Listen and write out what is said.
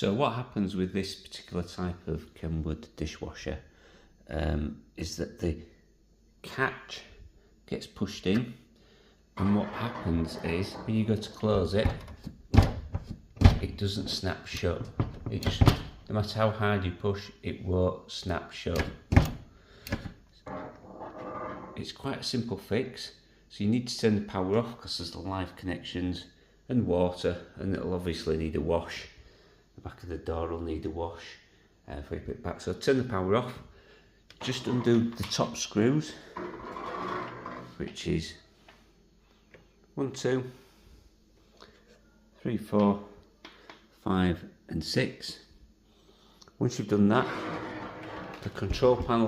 So what happens with this particular type of Kenwood dishwasher is that the catch gets pushed in, and what happens is when you go to close it, it doesn't snap shut. It just, no matter how hard you push, it won't snap shut. It's quite a simple fix. So you need to turn the power off because there's the live connections and water, and it'll obviously need a wash. The back of the door will need a wash for you to put it back. So turn the power off, just undo the top screws, which is 1, 2, 3, 4, 5 and 6. Once you've done that, the control panel